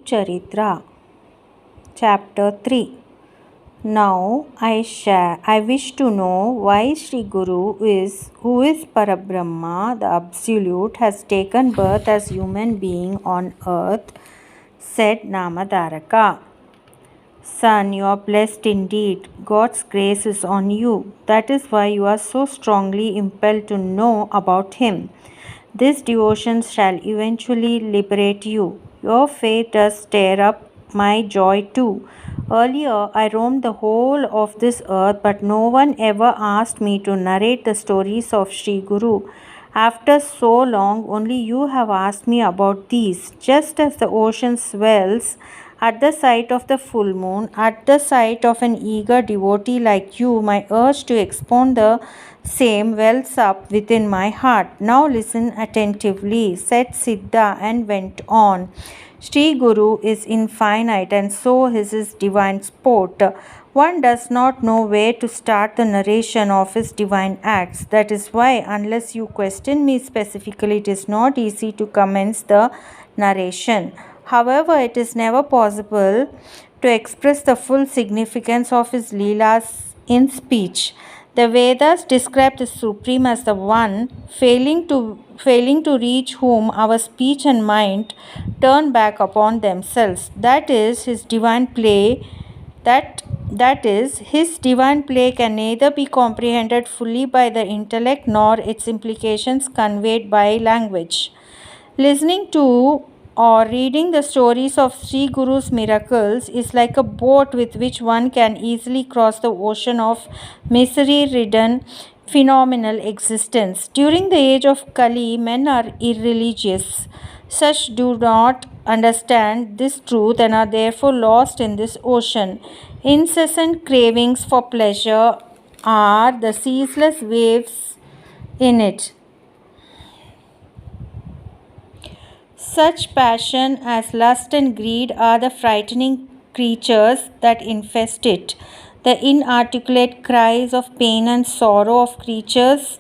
Gurucharitra Chapter 3. Now I wish to know why Sree Guru who is Parabrahma, the Absolute, has taken birth as human being on earth, said Namadaraka. Son, you are blessed indeed. God's grace is on you. That is why you are so strongly impelled to know about Him. This devotion shall eventually liberate you. Your faith does stir up my joy too. Earlier, I roamed the whole of this earth, but no one ever asked me to narrate the stories of Sree Guru. After so long, only you have asked me about these. Just as the ocean swells at the sight of the full moon, at the sight of an eager devotee like you, my urge to expound the same wells up within my heart. Now listen attentively, said Siddha and went on. Sree Guru is infinite and so is his divine sport. One does not know where to start the narration of his divine acts. That is why, unless you question me specifically, it is not easy to commence the narration. However, it is never possible to express the full significance of his Leelas in speech. The Vedas describe the Supreme as the one failing to reach whom our speech and mind turn back upon themselves. That is his divine play. That is, his divine play can neither be comprehended fully by the intellect nor its implications conveyed by language. Listening to or reading the stories of Sree Guru's miracles is like a boat with which one can easily cross the ocean of misery-ridden phenomenal existence. During the age of Kali, men are irreligious. Such do not understand this truth and are therefore lost in this ocean. Incessant cravings for pleasure are the ceaseless waves in it. Such passion as lust and greed are the frightening creatures that infest it. The inarticulate cries of pain and sorrow of creatures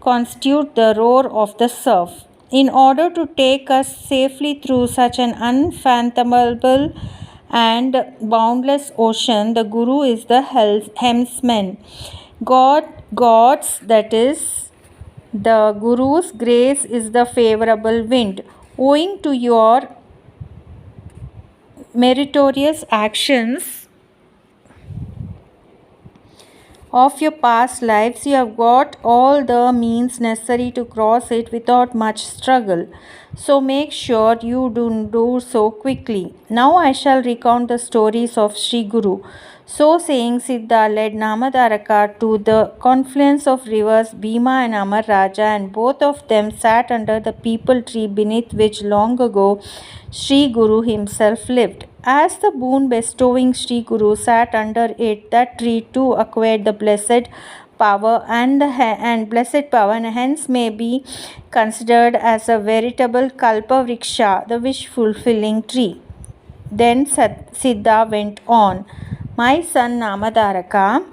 constitute the roar of the surf. In order to take us safely through such an unfathomable and boundless ocean, the Guru is the helmsman. God's, that is, the Guru's grace is the favorable wind. Owing to your meritorious actions of your past lives, you have got all the means necessary to cross it without much struggle. So make sure you do so quickly. Now I shall recount the stories of Sree Guru. So saying, Siddha led Namadaraka to the confluence of rivers Bhima and Amar Raja, and both of them sat under the peepal tree beneath which long ago Sree Guru himself lived. As the boon bestowing Sree Guru sat under it, that tree too acquired the blessed power and blessed power, and hence may be considered as a veritable kalpa vriksha, the wish fulfilling tree. Then Siddha went on. My son Namadaraka,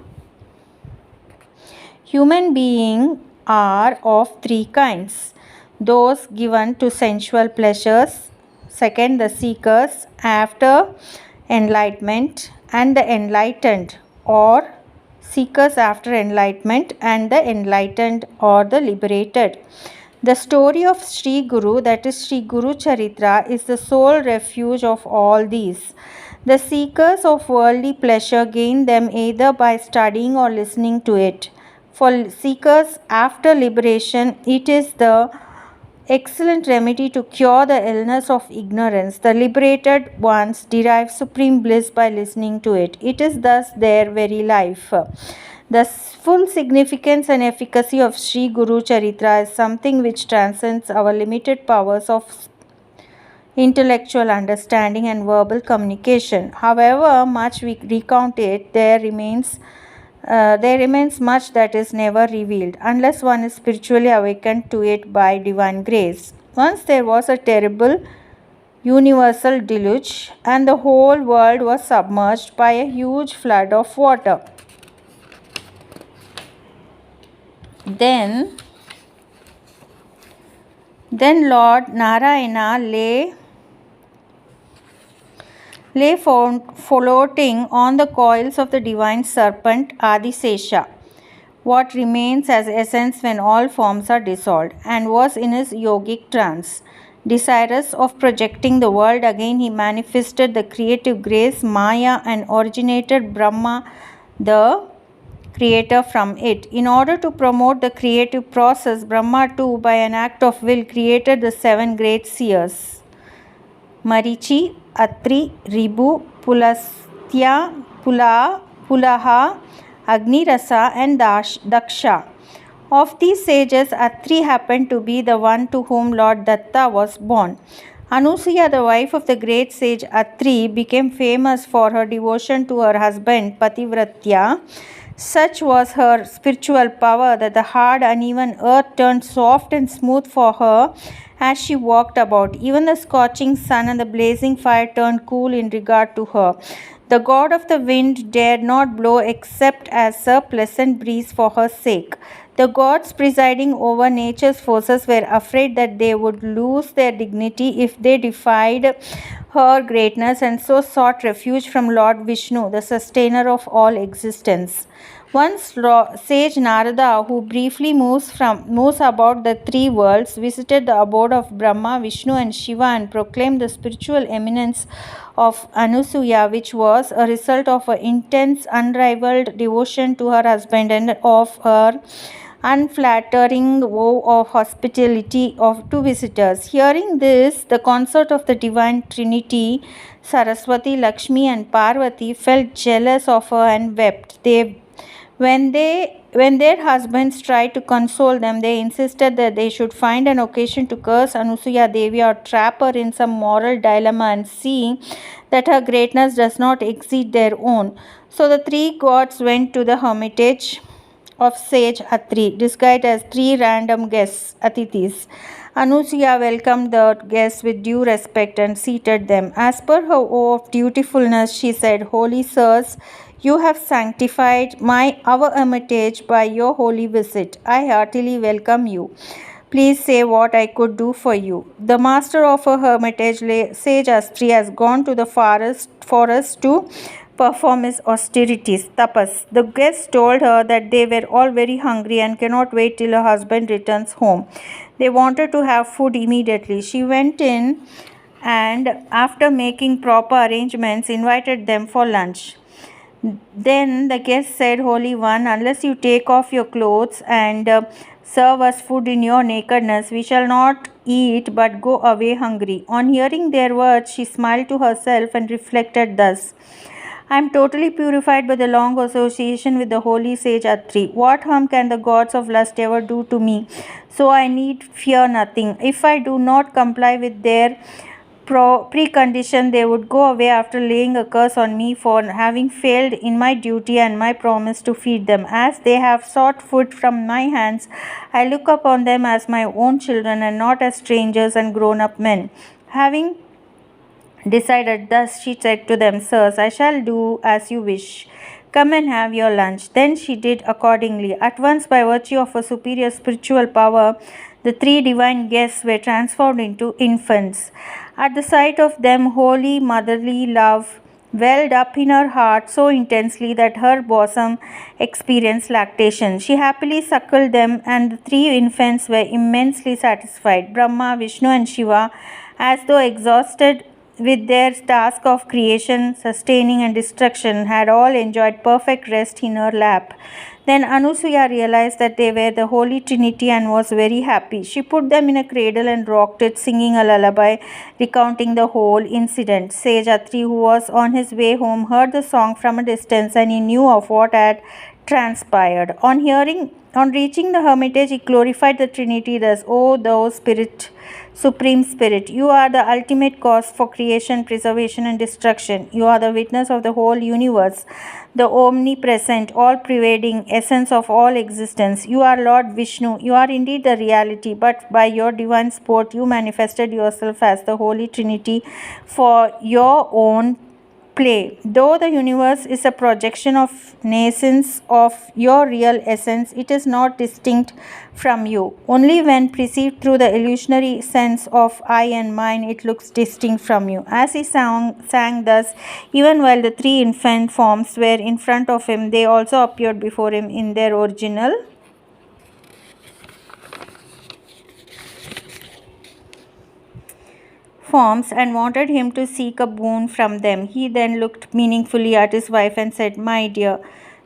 human beings are of three kinds: those given to sensual pleasures, second, the seekers after enlightenment, and the enlightened, or seekers after enlightenment, and the enlightened or the liberated. The story of Sree Guru, that is Sree Gurucharitra, is the sole refuge of all these. The seekers of worldly pleasure gain them either by studying or listening to it. For seekers after liberation, it is the excellent remedy to cure the illness of ignorance. The liberated ones derive supreme bliss by listening to it. It is thus their very life. The full significance and efficacy of Sree Gurucharitra is something which transcends our limited powers of intellectual understanding and verbal communication. However much we recount it, there remains much that is never revealed, unless one is spiritually awakened to it by divine grace. Once there was a terrible universal deluge, and the whole world was submerged by a huge flood of water. Then Lord Narayana lay lay floating on the coils of the divine serpent Adisesha, what remains as essence when all forms are dissolved, and was in his yogic trance. Desirous of projecting the world again, he manifested the creative grace Maya and originated Brahma, the creator, from it. In order to promote the creative process, Brahma too, by an act of will, created the seven great seers Marichi, Atri, Ribu, Pulastya, Pulaha, Agni-rasa, and Daksha. Of these sages, Atri happened to be the one to whom Lord Datta was born. Anusuya, the wife of the great sage Atri, became famous for her devotion to her husband Pativratya. Such was her spiritual power that the hard, uneven earth turned soft and smooth for her as she walked about. Even the scorching sun and the blazing fire turned cool in regard to her. The god of the wind dared not blow except as a pleasant breeze for her sake. The gods presiding over nature's forces were afraid that they would lose their dignity if they defied her greatness, and so sought refuge from Lord Vishnu, the sustainer of all existence. Once sage Narada, who briefly moves about the three worlds, visited the abode of Brahma, Vishnu and Shiva and proclaimed the spiritual eminence of Anusuya, which was a result of her intense, unrivaled devotion to her husband and of her unflattering vow of hospitality to visitors. Hearing this, the consort of the divine trinity, Saraswati, Lakshmi and Parvati, felt jealous of her and wept. When their husbands tried to console them, they insisted that they should find an occasion to curse Anusuya Devi or trap her in some moral dilemma and see that her greatness does not exceed their own. So the three gods went to the hermitage of sage Atri, disguised as three random guests, Atithis. Anusuya welcomed the guests with due respect and seated them. As per her oath of dutifulness, she said, "Holy sirs, you have sanctified our hermitage by your holy visit. I heartily welcome you. Please say what I could do for you." The master of her hermitage, sage Astri, has gone to the forest to perform his austerities, tapas. The guests told her that they were all very hungry and cannot wait till her husband returns home. They wanted to have food immediately. She went in and, after making proper arrangements, invited them for lunch. Then the guest said, "Holy One, unless you take off your clothes and serve us food in your nakedness, we shall not eat but go away hungry." On hearing their words, she smiled to herself and reflected thus: "I am totally purified by the long association with the holy sage Atri. What harm can the gods of lust ever do to me? So I need fear nothing. If I do not comply with their precondition, they would go away after laying a curse on me for having failed in my duty and my promise to feed them. As they have sought food from my hands, I look upon them as my own children and not as strangers and grown-up men." Having decided thus, she said to them, "Sirs, I shall do as you wish. Come and have your lunch." Then she did accordingly. At once, by virtue of a superior spiritual power, the three divine guests were transformed into infants. At the sight of them, holy motherly love welled up in her heart so intensely that her bosom experienced lactation. She happily suckled them, and the three infants were immensely satisfied. Brahma, Vishnu, and Shiva, as though exhausted with their task of creation, sustaining, and destruction, had all enjoyed perfect rest in her lap. Then Anusuya realized that they were the Holy Trinity and was very happy. She put them in a cradle and rocked it, singing a lullaby recounting the whole incident. Sage Atri, who was on his way home, heard the song from a distance, and he knew of what had transpired. On reaching the hermitage, he glorified the Trinity thus: "O thou Spirit, Supreme Spirit, you are the ultimate cause for creation, preservation, and destruction. You are the witness of the whole universe, the omnipresent, all-pervading essence of all existence. You are Lord Vishnu. You are indeed the reality, but by your divine sport, you manifested yourself as the Holy Trinity for your own play. Though the universe is a projection of nascence of your real essence, it is not distinct from you. Only when perceived through the illusionary sense of I and mine, it looks distinct from you. As he sang thus, even while the three infant forms were in front of him, they also appeared before him in their original forms and wanted him to seek a boon from them. He then looked meaningfully at his wife and said, "My dear,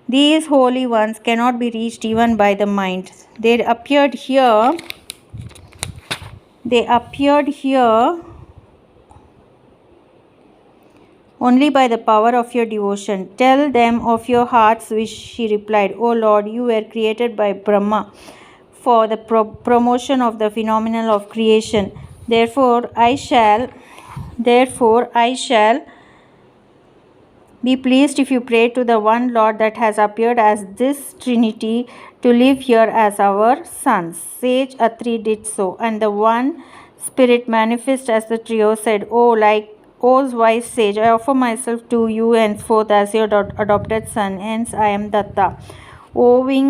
these holy ones cannot be reached even by the mind. They appeared here only by the power of your devotion. Tell them of your heart's wish," she replied. "O Lord, you were created by Brahma for the promotion of the phenomenon of creation. Therefore I shall be pleased if you pray to the one Lord that has appeared as this Trinity to live here as our sons." Sage Atri did so, and the one spirit manifest as the trio said, O wise sage, I offer myself to you henceforth as your adopted son, hence I am Datta. Owing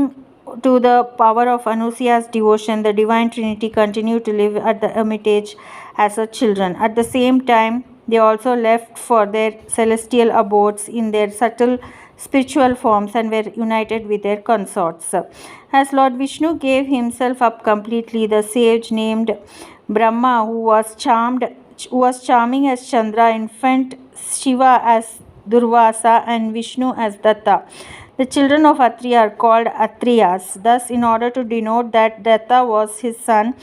to the power of Anusuya's devotion, the Divine Trinity continued to live at the hermitage as her children. At the same time, they also left for their celestial abodes in their subtle spiritual forms and were united with their consorts. As Lord Vishnu gave himself up completely, the sage named Brahma, who was charming as Chandra, infant Shiva as Durvasa, and Vishnu as Datta. The children of Atri are called Atriyas. Thus, in order to denote that Datta was his son,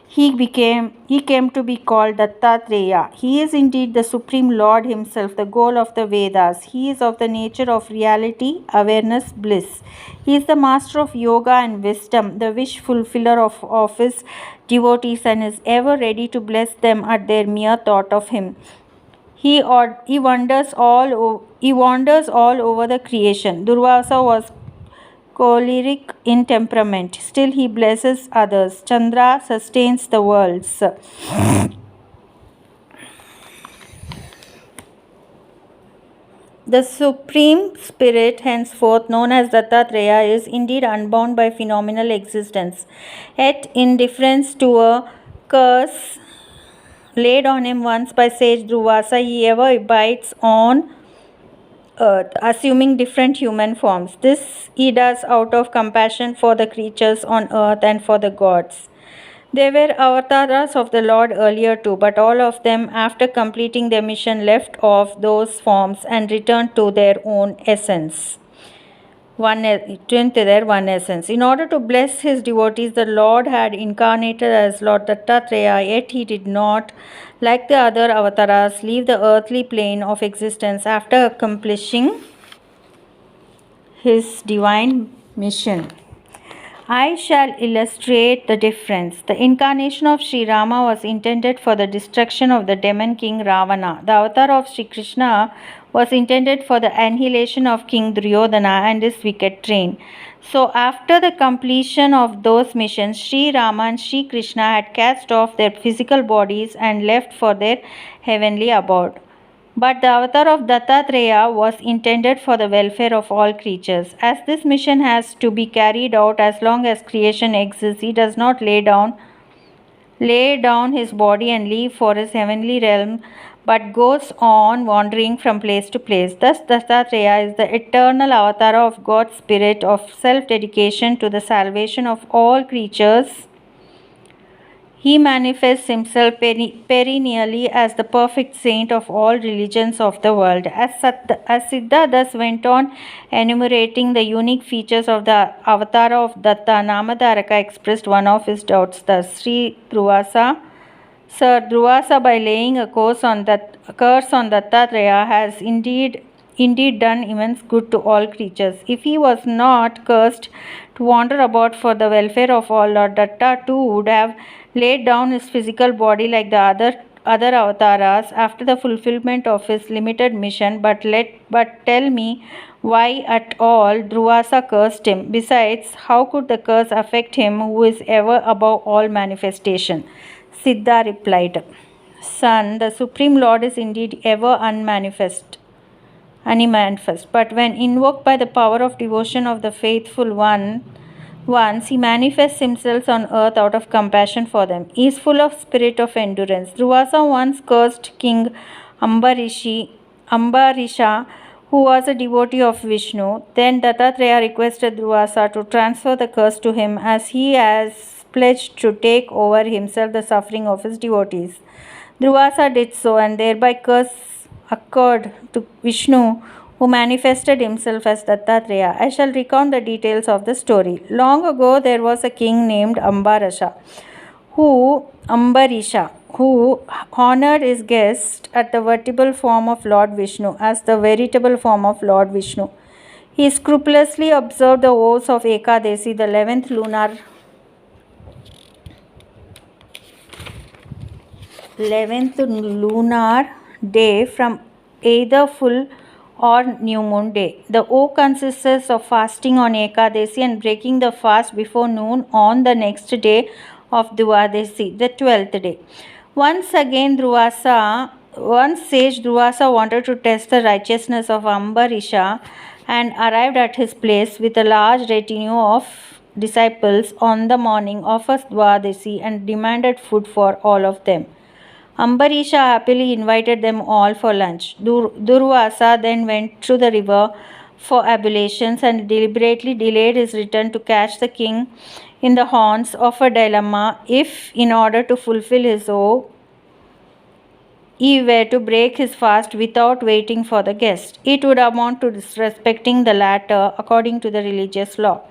he came to be called Dattatreya. He is indeed the Supreme Lord himself, the goal of the Vedas. He is of the nature of reality, awareness, bliss. He is the master of yoga and wisdom, the wish fulfiller of his devotees, and is ever ready to bless them at their mere thought of him. He wanders all over the creation. Durvasa was choleric in temperament. Still he blesses others. Chandra sustains the worlds. The Supreme Spirit, henceforth known as Dattatreya, is indeed unbound by phenomenal existence. Yet, in deference to a curse laid on him once by sage Durvasa, he ever abides on earth, assuming different human forms. This he does out of compassion for the creatures on earth and for the gods. There were avatars of the Lord earlier too, but all of them, after completing their mission, left off those forms and returned to their own essence. Their one essence. In order to bless his devotees, the Lord had incarnated as Lord Dattatreya, yet he did not, like the other avatars, leave the earthly plane of existence after accomplishing his divine mission. I shall illustrate the difference. The incarnation of Sri Rama was intended for the destruction of the demon king Ravana. The avatar of Sri Krishna was intended for the annihilation of King Duryodhana and his wicked train. So, after the completion of those missions, Sri Rama and Sri Krishna had cast off their physical bodies and left for their heavenly abode. But the avatar of Dattatreya was intended for the welfare of all creatures. As this mission has to be carried out as long as creation exists, he does not lay down his body and leave for his heavenly realm, but goes on wandering from place to place. Thus, Dattatreya is the eternal avatar of God's spirit of self-dedication to the salvation of all creatures. He manifests himself perennially as the perfect saint of all religions of the world. As Siddha thus went on enumerating the unique features of the avatar of Datta, Namadharaka expressed one of his doubts thus: Sri Durvasa, Sir Durvasa, by laying a curse on Dattatreya, has indeed done immense good to all creatures. If he was not cursed to wander about for the welfare of all, Lord Datta too would have laid down his physical body like the other avatars after the fulfillment of his limited mission. But tell me, why at all Durvasa cursed him? Besides, how could the curse affect him who is ever above all manifestation? Siddha replied, Son, the Supreme Lord is indeed ever unmanifest. and he manifests. But when invoked by the power of devotion of the faithful ones, he manifests himself on earth out of compassion for them. He is full of spirit of endurance. Durvasa once cursed King Ambarisha, who was a devotee of Vishnu. Then Dattatreya requested Durvasa to transfer the curse to him, as he has pledged to take over himself the suffering of his devotees. Durvasa did so, and thereby curse occurred to Vishnu, who manifested himself as Dattatreya. I shall recount the details of the story. Long ago, there was a king named Ambarisha, who honored his guest at the veritable form of Lord Vishnu as the veritable form of Lord Vishnu. He scrupulously observed the vows of Ekadasi, the 11th lunar day from either full or new moon day. The oath consists of fasting on Ekadasi and breaking the fast before noon on the next day of Dvadasi, the 12th day. Once sage Durvasa wanted to test the righteousness of Ambarisha and arrived at his place with a large retinue of disciples on the morning of a Dvadasi and demanded food for all of them. Ambarisha happily invited them all for lunch. Durvasa then went to the river for ablutions and deliberately delayed his return to catch the king in the horns of a dilemma if, in order to fulfill his oath, he were to break his fast without waiting for the guest. It would amount to disrespecting the latter according to the religious law.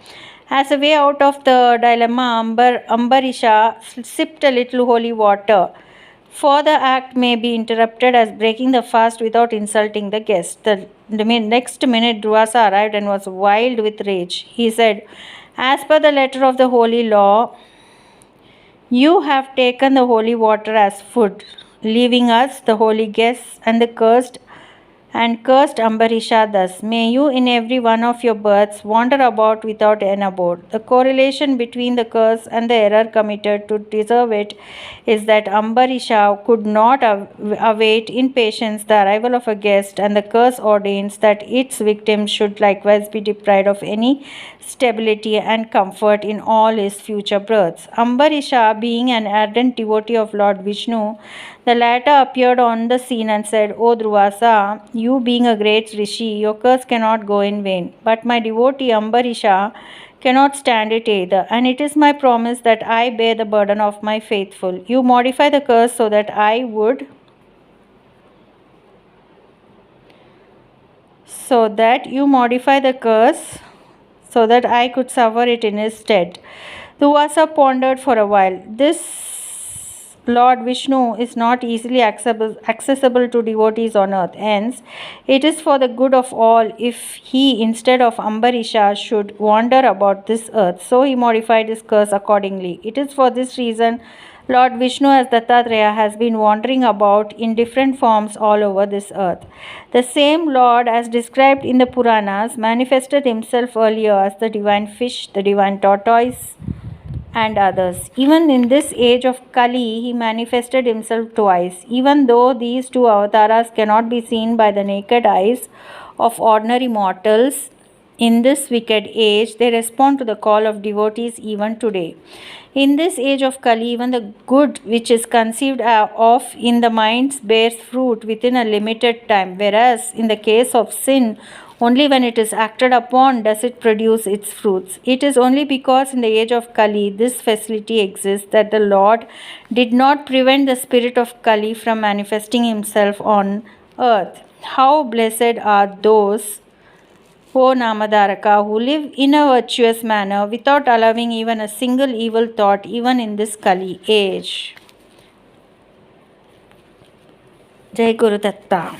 As a way out of the dilemma, Ambarisha sipped a little holy water. For the act may be interpreted as breaking the fast without insulting the guest. The next minute, Durvasa arrived and was wild with rage. He said, "As per the letter of the holy law, you have taken the holy water as food, leaving us, the holy guests, and cursed Ambarisha thus. May you in every one of your births wander about without an abode." The correlation between the curse and the error committed to deserve it is that Ambarisha could not await in patience the arrival of a guest, and the curse ordains that its victims should likewise be deprived of any stability and comfort in all his future births. Ambarisha, being an ardent devotee of Lord Vishnu, the latter appeared on the scene and said, "O Durvasa, you being a great rishi, your curse cannot go in vain. But my devotee Ambarisha cannot stand it either, and it is my promise that I bear the burden of my faithful. You modify the curse so that I could suffer it in his stead." Durvasa pondered for a while. This Lord Vishnu is not easily accessible to devotees on earth. Hence, it is for the good of all if he, instead of Ambarisha, should wander about this earth. So he modified his curse accordingly. It is for this reason Lord Vishnu as Dattatreya has been wandering about in different forms all over this earth. The same Lord, as described in the Puranas, manifested himself earlier as the divine fish, the divine tortoise, and others. Even in this age of Kali, he manifested himself twice. Even though these two avatars cannot be seen by the naked eyes of ordinary mortals, in this wicked age, they respond to the call of devotees even today. In this age of Kali, even the good which is conceived of in the mind bears fruit within a limited time, whereas in the case of sin, only when it is acted upon does it produce its fruits. It is only because in the age of Kali this facility exists that the Lord did not prevent the spirit of Kali from manifesting himself on earth. How blessed are those, O Namadaraka, who live in a virtuous manner without allowing even a single evil thought, even in this Kali age. Jai Guru Datta.